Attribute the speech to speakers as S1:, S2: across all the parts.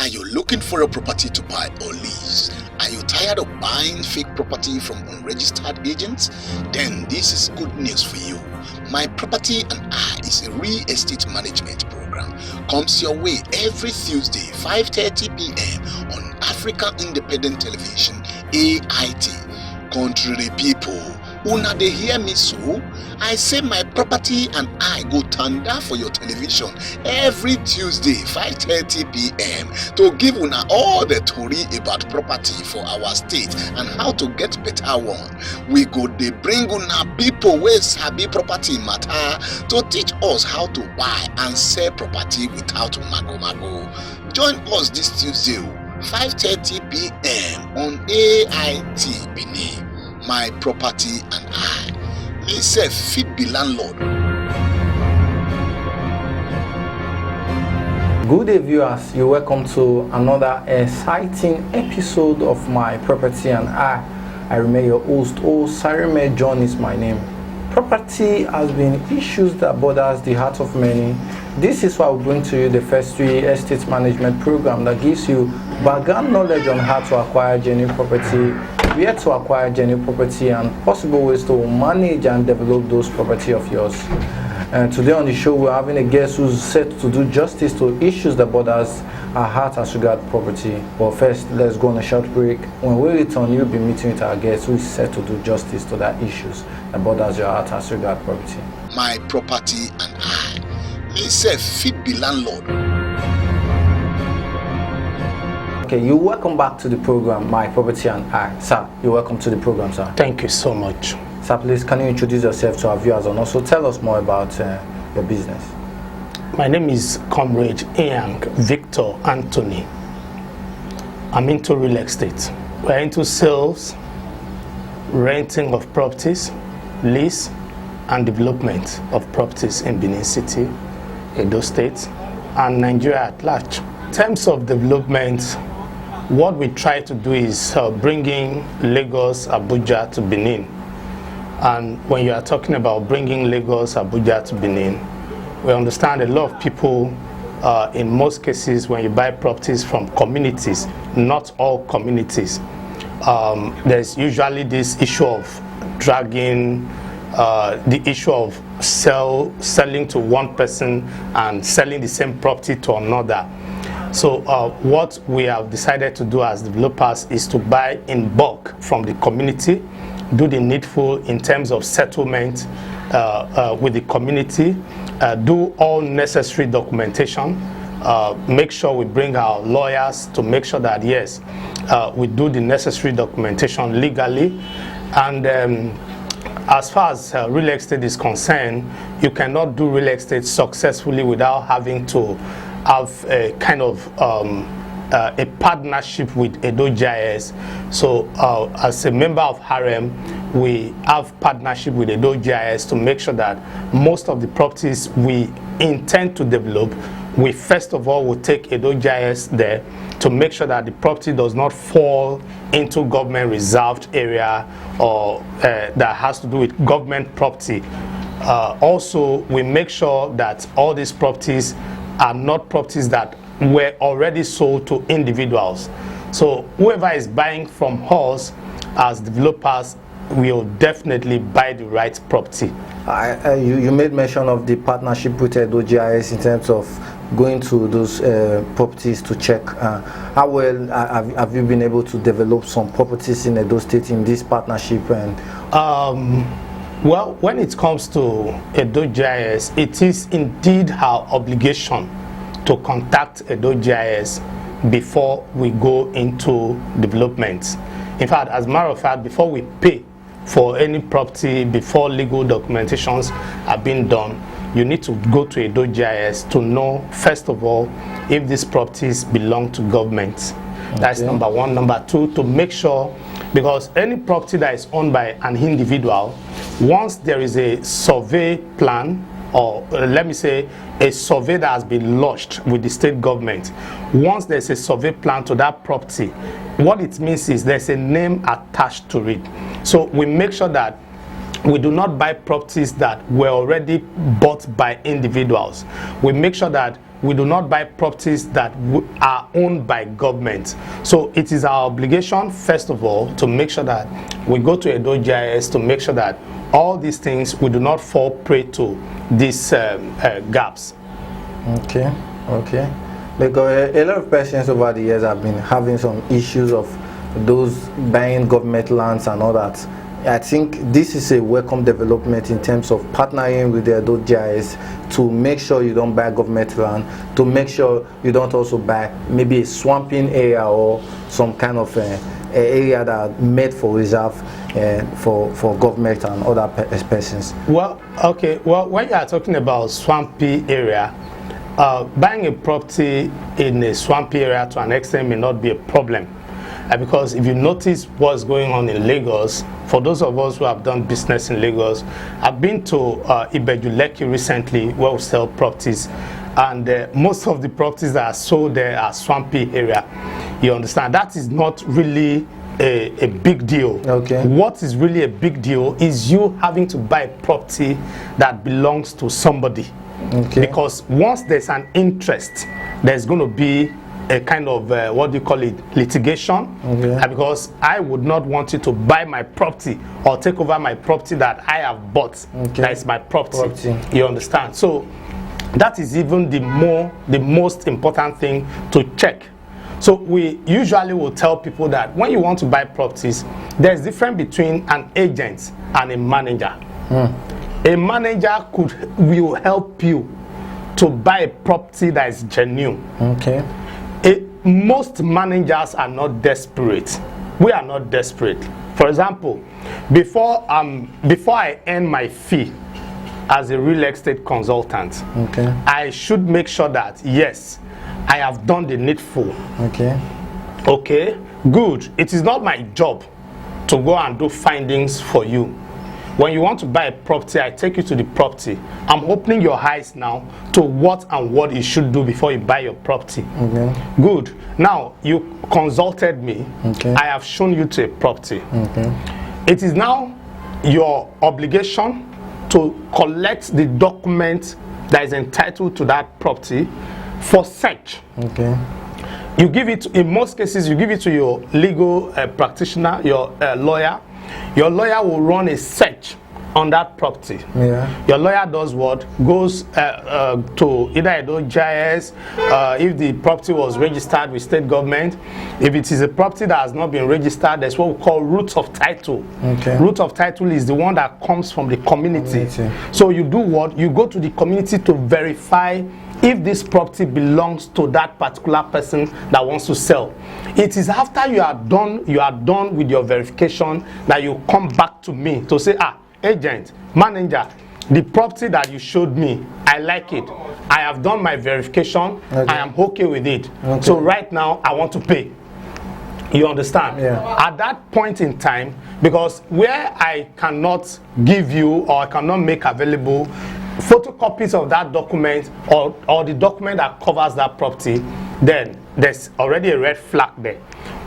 S1: Are you looking for a property to buy or lease? Are you tired of buying fake property from unregistered agents? Then this is good news for you. My Property and I is a real estate management program. Comes your way every Tuesday, 5:30 p.m. on African Independent Television, AIT. Contrary people, una dey hear me so? I say My Property and I go tanda for your television every Tuesday 5:30 p.m. to give una all the tori about property for our state and how to get better one. We go dey bring una people wey sabi property matter to teach us how to buy and sell property without mago. Join us this Tuesday 5:30 p.m. on AIT Benin. My Property and I. Me sef fit be landlord.
S2: Good day viewers, you're welcome to another exciting episode of My Property and I remain your host, Sarime John is my name. Property has been issues that bothers the heart of many. This is why we bring to you the first three estate management program that gives you background knowledge on how to acquire genuine property, where to acquire genuine property, and possible ways to manage and develop those property of yours. Today on the show, we're having a guest who's set to do justice to issues that bothers our heart as regard property. But first, let's go on a short break. When we return, you'll be meeting with our guest who is set to do justice to that issues that bothers your heart as regard property.
S1: My Property and I. Me sef fit be landlord.
S2: Okay, you're welcome back to the program, My Property and I. Sir, you're welcome to the program, sir.
S3: Thank you so much.
S2: Sir, please, can you introduce yourself to our viewers and also tell us more about your business?
S3: My name is Comrade INYANG Victor Anthony. I'm into real estate. We're into sales, renting of properties, lease, and development of properties in Benin City, Edo State, and Nigeria at large. In terms of development, what we try to do is bringing Lagos, Abuja to Benin. And when you are talking about bringing Lagos, Abuja to Benin, we understand a lot of people, in most cases, when you buy properties from communities, not all communities, there's usually this issue of dragging, the issue of selling to one person and selling the same property to another. So what we have decided to do as developers is to buy in bulk from the community, do the needful in terms of settlement with the community, do all necessary documentation, make sure we bring our lawyers to make sure that yes, we do the necessary documentation legally. And as far as real estate is concerned, you cannot do real estate successfully without having to have a kind of a partnership with Edo GIS. So as a member of AREAPM, we have partnership with Edo GIS to make sure that most of the properties we intend to develop, we first of all will take Edo GIS there to make sure that the property does not fall into government reserved area or that has to do with government property. Also, we make sure that all these properties are not properties that were already sold to individuals. So whoever is buying from us as developers will definitely buy the right property.
S2: You made mention of the partnership with Edo GIS in terms of going to those properties to check. How well have you been able to develop some properties in Edo State in this partnership? And
S3: well, when it comes to Edo GIS, it is indeed our obligation to contact Edo GIS before we go into development. In fact, as a matter of fact, before we pay for any property, before legal documentations are being done, you need to go to Edo GIS to know, first of all, if these properties belong to government. Okay. That's number one. Number two, to make sure, because any property that is owned by an individual, once there is a survey plan, or let me say a survey that has been lodged with the state government, once there's a survey plan to that property, what it means is there's a name attached to it. So we make sure that we do not buy properties that were already bought by individuals. We make sure that we do not buy properties that are owned by government. So it is our obligation, first of all, to make sure that we go to Edo GIS to make sure that all these things, we do not fall prey to these gaps.
S2: Okay. Because a lot of persons over the years have been having some issues of those buying government lands and all that. I think this is a welcome development in terms of partnering with the Edo GIS to make sure you don't buy government land, to make sure you don't also buy maybe a swamping area or some kind of area that made for reserve for government and other persons.
S3: Well, okay. Well, when you are talking about swampy area, buying a property in a swampy area to an extent may not be a problem. Because if you notice what's going on in Lagos, for those of us who have done business in Lagos, I've been to Ibeju-Lekki recently where we sell properties, and most of the properties that are sold there are swampy area. You understand? That is not really a big deal.
S2: Okay.
S3: What is really a big deal is you having to buy a property that belongs to somebody.
S2: Okay.
S3: Because once there's an interest, there's going to be a kind of what do you call it, litigation.
S2: Okay.
S3: Because I would not want you to buy my property or take over my property that I have bought.
S2: Okay.
S3: That is my property. You understand? So that is even the most important thing to check. So we usually will tell people that when you want to buy properties, there's difference between an agent and a manager. A manager will help you to buy a property that is genuine.
S2: Okay.
S3: Most managers are not desperate. We are not desperate. For example, before I earn my fee as a real estate consultant,
S2: okay,
S3: I should make sure that yes, I have done the needful. Okay, good. It is not my job to go and do findings for you. When you want to buy a property, I take you to the property. I'm opening your eyes now to what you should do before you buy your property.
S2: Okay.
S3: Good. Now, you consulted me.
S2: Okay.
S3: I have shown you to a property.
S2: Okay.
S3: It is now your obligation to collect the document that is entitled to that property for search.
S2: Okay.
S3: You give it, in most cases, you give it to your legal practitioner, your lawyer. Your lawyer will run a search on that property.
S2: Yeah.
S3: Your lawyer does what? Goes to either Edo GIS, if the property was registered with state government. If it is a property that has not been registered, that's what we call root of title.
S2: Okay.
S3: Root of title is the one that comes from the community. So you do what? You go to the community to verify if this property belongs to that particular person that wants to sell. It is after you are done with your verification that you come back to me to say, agent, manager, the property that you showed me, I like it. I have done my verification. Okay. I am okay with it. Okay. So right now, I want to pay. You understand?
S2: Yeah.
S3: At that point in time, because where I cannot give you or I cannot make available photocopies of that document or the document that covers that property, then there's already a red flag there.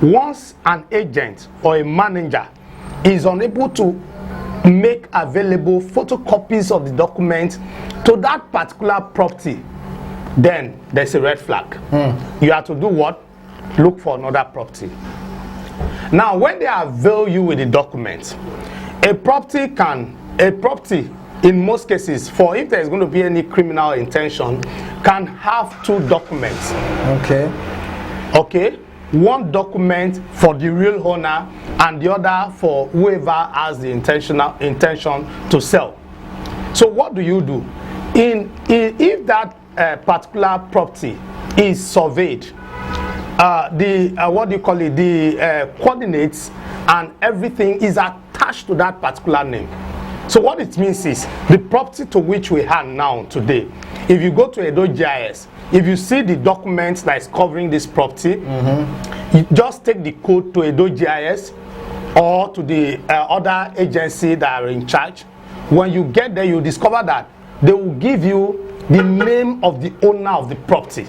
S3: Once an agent or a manager is unable to make available photocopies of the document to that particular property, then there's a red flag. You have to do what? Look for another property. Now, when they avail you with the document, a property in most cases, for if there's going to be any criminal intention, can have two documents. Okay. One document for the real owner and the other for whoever has the intention to sell. So what do you do? If that particular property is surveyed, the coordinates and everything is attached to that particular name. So what it means is the property to which we have now today, if you go to Edo GIS, if you see the document that is covering this property, you just take the code to Edo GIS or to the other agency that are in charge. When you get there, you discover that they will give you the name of the owner of the property.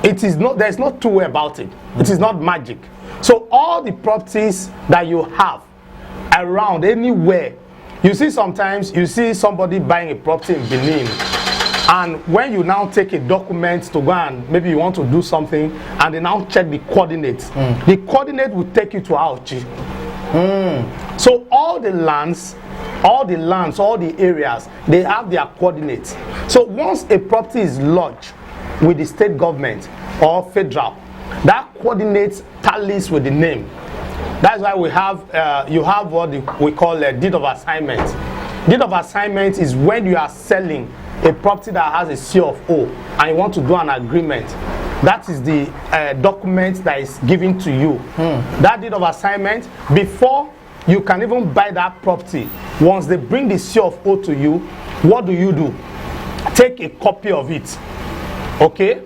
S3: There's no two way about it. It is not magic. So all the properties that you have around anywhere, you see sometimes you see somebody buying a property in Benin And when you now take a document to go and maybe you want to do something, and they now check the coordinates, the coordinate will take you to Auchi. So all the lands, all the areas, they have their coordinates. So once a property is lodged with the state government or federal, that coordinates tallies with the name. That's why we have you have what we call a deed of assignment. Deed of assignment is when you are selling a property that has a C of O and you want to do an agreement. That is the document that is given to you. That deed of assignment, before you can even buy that property, once they bring the C of O to you, what do? Take a copy of it. Okay?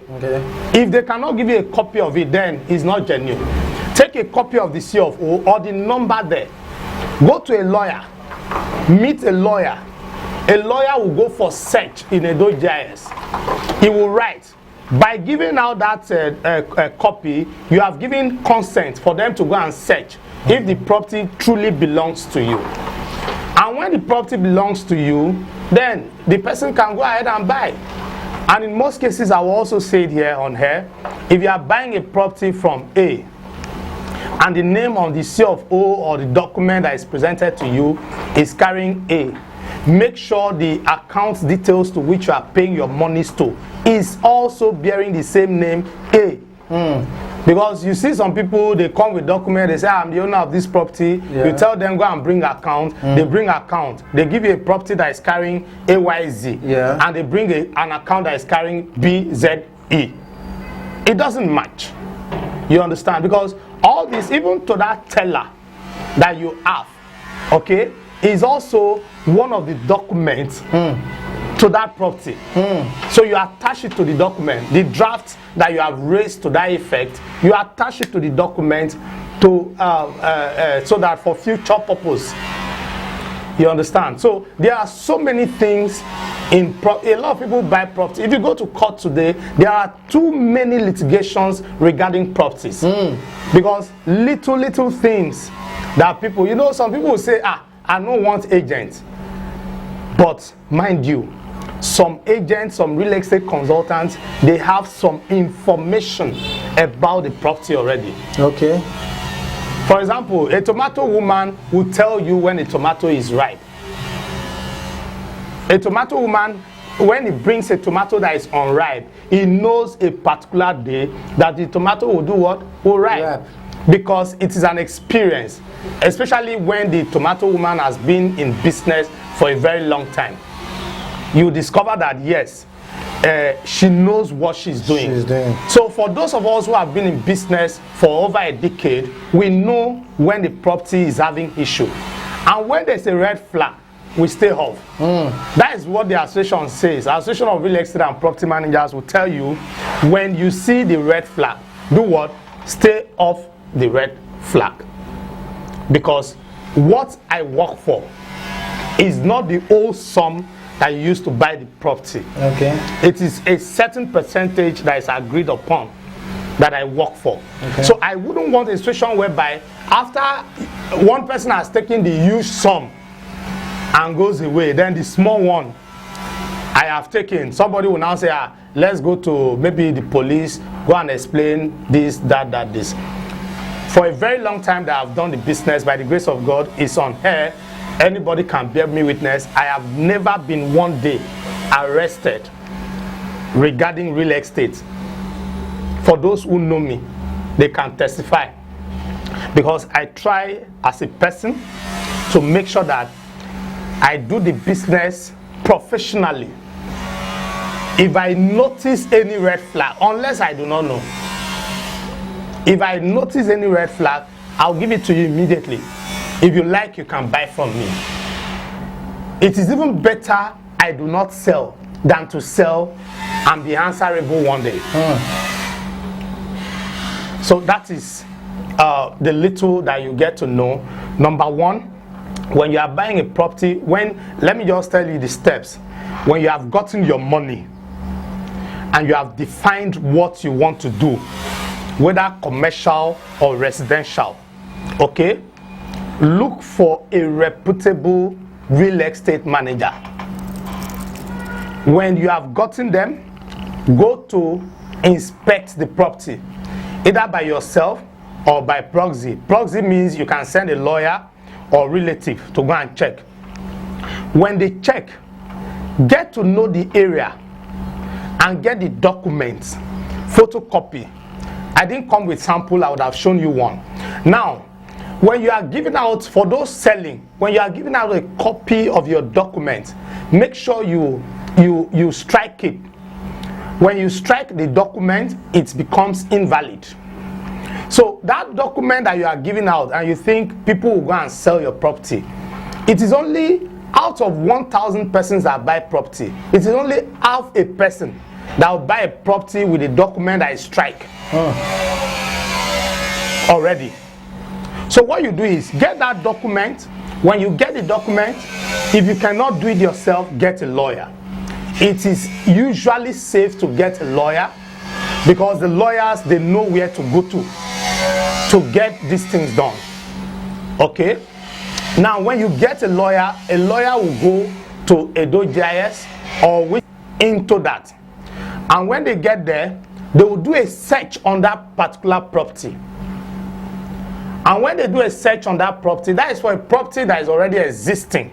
S3: If they cannot give you a copy of it, then it's not genuine. Take a copy of the C of O or the number there. Go to a lawyer. Meet a lawyer. A lawyer will go for search in Edo GIS. He will write. By giving out that copy, you have given consent for them to go and search if the property truly belongs to you. And when the property belongs to you, then the person can go ahead and buy. And in most cases, I will also say it here on here, if you are buying a property from A, and the name on the C of O or the document that is presented to you is carrying A, make sure the account details to which you are paying your monies to is also bearing the same name A. Because you see some people, they come with document, they say, I'm the owner of this property. You tell them, go and bring account. They bring account. They give you a property that is carrying AYZ. And they bring an account that is carrying BZE. It doesn't match. You understand? Because all this, even to that teller that you have, okay, is also one of the documents to that property. So you attach it to the document. The draft that you have raised to that effect, you attach it to the document to so that for future purpose. You understand? So there are so many things in a lot of people buy property. If you go to court today, there are too many litigations regarding properties. Because little things that people, you know, some people will say, I don't want agents. But mind you, some agents, some real estate consultants, they have some information about the property already. Okay. For example, a tomato woman will tell you when a tomato is ripe. A tomato woman, when he brings a tomato that is unripe, he knows a particular day that the tomato will do what? Will ripe. Because it is an experience, especially when the tomato woman has been in business for a very long time. You discover that yes, she knows what she's doing. So for those of us who have been in business for over a decade, we know when the property is having issue. And when there's a red flag, we stay off. That is what the association says. The Association of Real Estate and Property Managers will tell you, when you see the red flag, do what? Stay off the red flag. Because what I work for is not the whole sum that you used to buy the property. Okay. It is a certain percentage that is agreed upon that I work for. Okay. So I wouldn't want a situation whereby after one person has taken the huge sum and goes away, then the small one I have taken, somebody will now say, let's go to maybe the police, go and explain this, that, this. For a very long time that I've done the business, by the grace of God, it's on air. Anybody can bear me witness. I have never been one day arrested regarding real estate. For those who know me, they can testify. Because I try as a person to make sure that I do the business professionally. If I notice any red flag, unless I do not know, if I notice any red flag, I'll give it to you immediately. If you like, you can buy from me. It is even better I do not sell than to sell and be answerable one day. So that is the little that you get to know. Number one, when you are buying a property, let me just tell you the steps. When you have gotten your money and you have defined what you want to do, whether commercial or residential, okay? Look for a reputable real estate manager. when you have gotten them, go to inspect the property, either by yourself or by proxy. Proxy means you can send a lawyer or relative to go and check. When they check, get to know the area and get the documents, photocopy. I didn't come with sample, I would have shown you one. Now, when you are giving out, for those selling, when you are giving out a copy of your document, make sure you strike it. When you strike the document, it becomes invalid. So that document that you are giving out and you think people will go and sell your property, it is only out of 1,000 persons that buy property, it is only half a person that will buy a property with a document that is strike already. So what you do is get that document. When you get the document, if you cannot do it yourself, get a lawyer. It is usually safe to get a lawyer because the lawyers, they know where to go to get these things done. Okay? Now, when you get a lawyer will go to ADO-GIS or into that. And when they get there, they will do a search on that particular property. And when they do a search on that property, that is for a property that is already existing.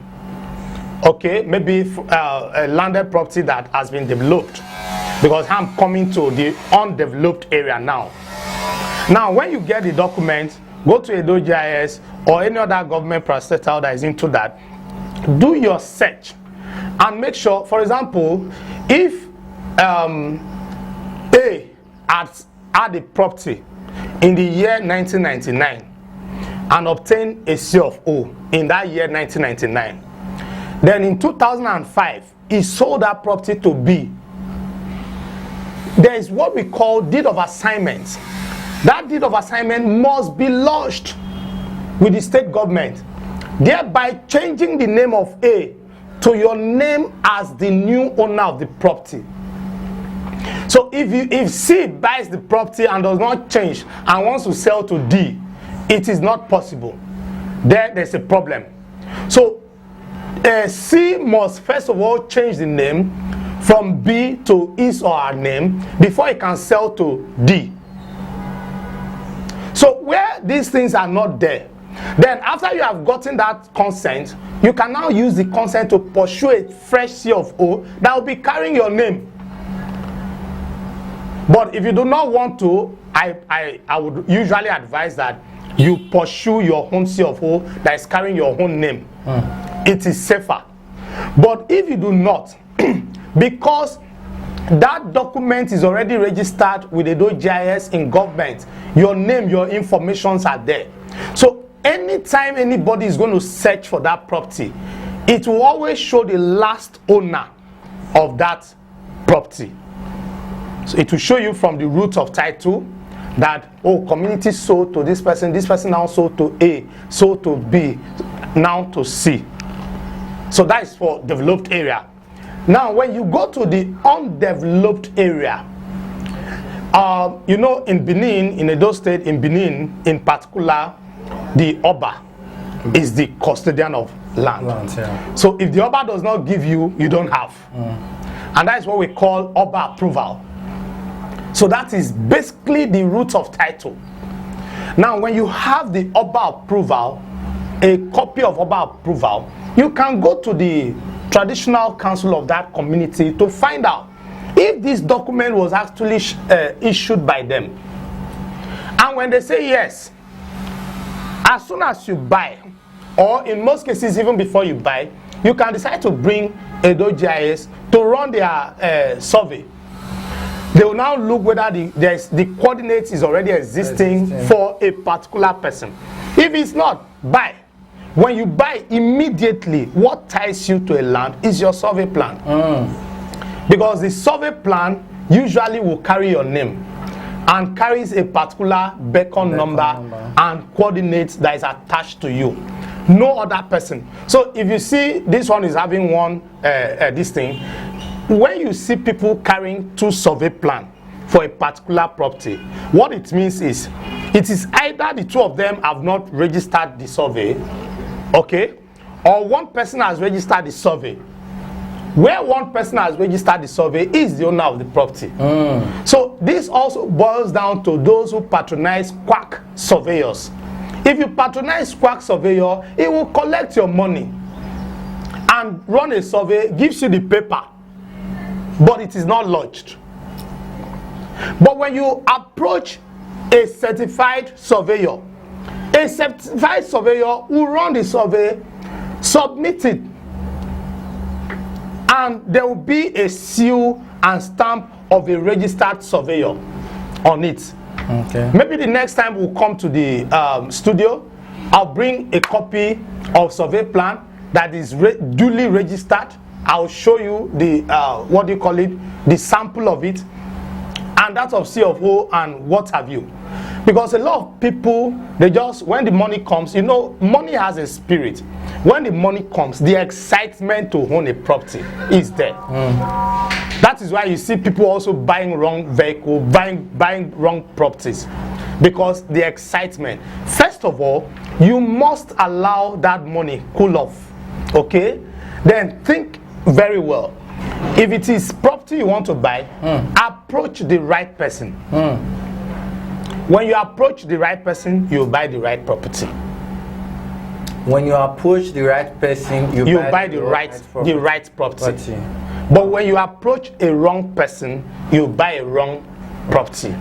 S3: Okay, maybe a landed property that has been developed, because I'm coming to the undeveloped area now. Now, when you get the document, go to ADO-GIS or any other government parastatal that is into that, do your search and make sure, for example, if A had a property in the year 1999 and obtained a C of O in that year 1999, then in 2005 he sold that property to B. There is what we call deed of assignment. That deed of assignment must be lodged with the state government, thereby changing the name of A to your name as the new owner of the property. So if C buys the property and does not change and wants to sell to D, it is not possible. There's a problem. So C must first of all change the name from B to his or her name before he can sell to D. So where these things are not there, then after you have gotten that consent, you can now use the consent to pursue a fresh C of O that will be carrying your name. But if you do not want to, I would usually advise that you pursue your own C of O that is carrying your own name. It is safer. But if you do not, because that document is already registered with ADO-GIS in government, your name, your informations are there. So anytime anybody is going to search for that property, it will always show the last owner of that property. So it will show you from the root of title that, oh, community sold to this person now sold to A, sold to B, now to C. So that is for developed area. Now, when you go to the undeveloped area, you know, in Benin, in Edo State, in Benin in particular, the Oba is the custodian of land. Yeah. So if the Oba does not give you, you don't have. And that is what we call Oba approval. So that is basically the root of title. Now, when you have the Oba approval, a copy of Oba approval, you can go to the traditional council of that community to find out if this document was actually issued by them. And when they say yes, as soon as you buy, or in most cases even before you buy, you can decide to bring ADO-GIS to run their survey. They will now look whether the coordinates is already existing for a particular person. If it's not, buy. When you buy, immediately what ties you to a land is your survey plan. Because the survey plan usually will carry your name and carries a particular beacon number and coordinates that is attached to you. No other person. So if you see this one is having one this thing, when you see people carrying two survey plans for a particular property, what it means is it is either the two of them have not registered the survey, okay, or one person has registered the survey, Where one person has registered the survey is the owner of the property. So this also boils down to those who patronize quack surveyors. If you patronize quack surveyor, it will collect your money and run a survey, gives you the paper, but it is not lodged. But when you approach a certified surveyor will run the survey, submit it, and there will be a seal and stamp of a registered surveyor on it.
S2: Okay.
S3: Maybe the next time we'll come to the studio, I'll bring a copy of survey plan that is duly registered. I'll show you the what do you call it, the sample of it, and that of C of O and what have you. Because a lot of people, they just, when the money comes, you know, money has a spirit. When the money comes, the excitement to own a property is there. That is why you see people also buying wrong vehicle, buying wrong properties, because the excitement. First of all, you must allow that money cool off. Okay? Then think very well. If it is property you want to buy, approach the right person. When you approach the right person, you buy the right property.
S2: When you approach the right person, you buy the right
S3: property. But when you approach a wrong person, you buy a wrong property.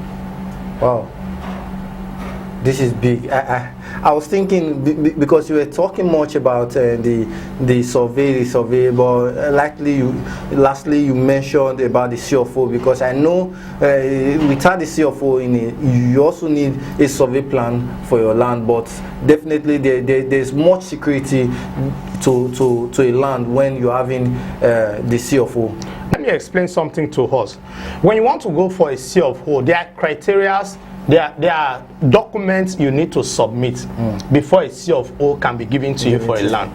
S2: Wow, this is big. I was thinking, because you were talking much about the survey, but lastly you mentioned about the CFO, because I know without the CFO in it, you also need a survey plan for your land, but definitely there's much security to a land when you're having the CFO.
S3: Let me explain something to us. When you want to go for a CFO, there are criteria. There are documents you need to submit before a CFO can be given to you for a land.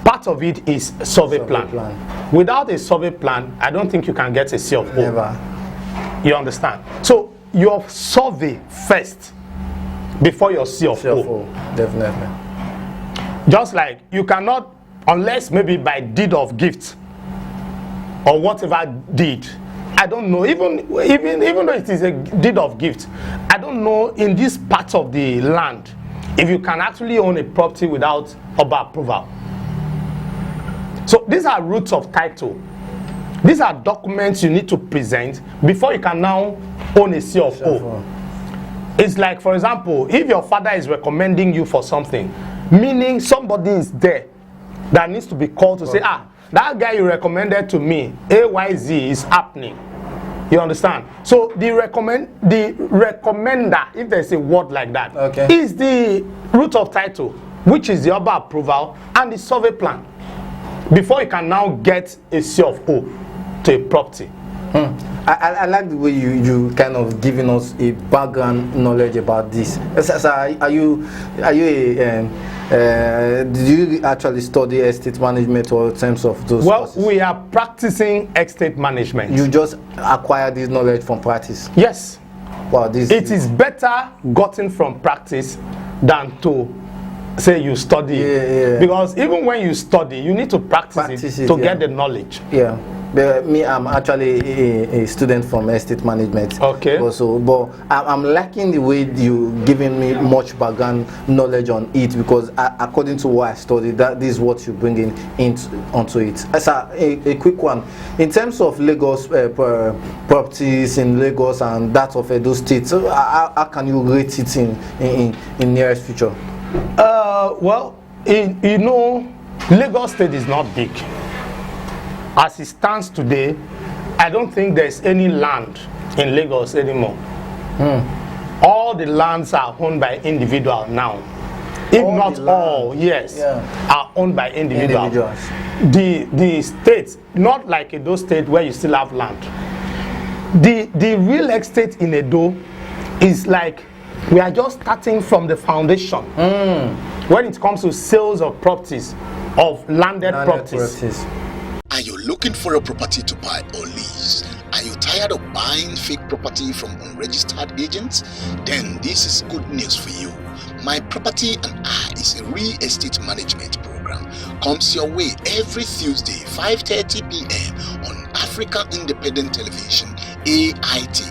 S3: Part of it is survey plan. Without a survey plan, I don't think you can get a CFO.
S2: Never.
S3: You understand? So your survey first before your CFO.
S2: Definitely.
S3: Just like you cannot, unless maybe by deed of gift or whatever deed. I don't know, even though it is a deed of gift, I don't know in this part of the land if you can actually own a property without Oba approval. So these are roots of title. These are documents you need to present before you can now own a CFO. It's like, for example, if your father is recommending you for something, meaning somebody is there that needs to be called to say, that guy you recommended to me, AYZ, is happening. You understand? So the recommender, if there's a word like that, is the root of title, which is the Oba approval and the survey plan, before you can now get a CFO to a property.
S2: I like the way you kind of giving us a background knowledge about this. So are you did you actually study estate management or in terms of those courses?
S3: We are practicing estate management.
S2: You just acquire this knowledge from practice?
S3: Yes.
S2: Wow,
S3: it is better gotten from practice than to say you study. Because even when you study, you need to practice it to get the knowledge.
S2: But I'm actually a student from estate management. Also, but I'm liking the way you giving me much background knowledge on it, because according to what I studied, this is what you bring onto it. As a quick one, in terms of Lagos properties in Lagos and that of Edo State, so how can you rate it in nearest future?
S3: You know, Lagos State is not big. As it stands today, I don't think there's any land in Lagos anymore. All the lands are owned by individuals now. If not all, are owned by individuals. The states, not like Edo State where you still have land. The real estate in Edo is like we are just starting from the foundation. When it comes to sales of properties, of landed properties.
S1: Are you looking for a property to buy or lease? Are you tired of buying fake property from unregistered agents? Then this is good news for you. My Property and I is a real estate management program comes your way every Tuesday 5:30 p.m. on African Independent Television AIT.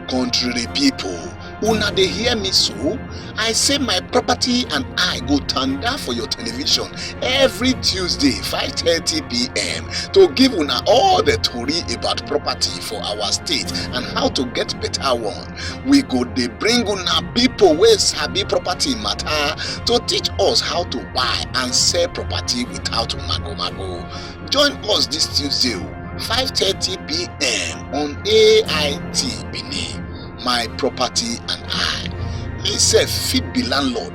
S1: Contrary people, una dey hear me so? I say my property and I go tanda for your television every Tuesday 5:30 p.m. to give una all the tori about property for our state and how to get better one. We go dey bring una people wey sabi property matter to teach us how to buy and sell property without mago. Join us this Tuesday 5:30 p.m. on AIT Benin. My property and I. Me sef fit be landlord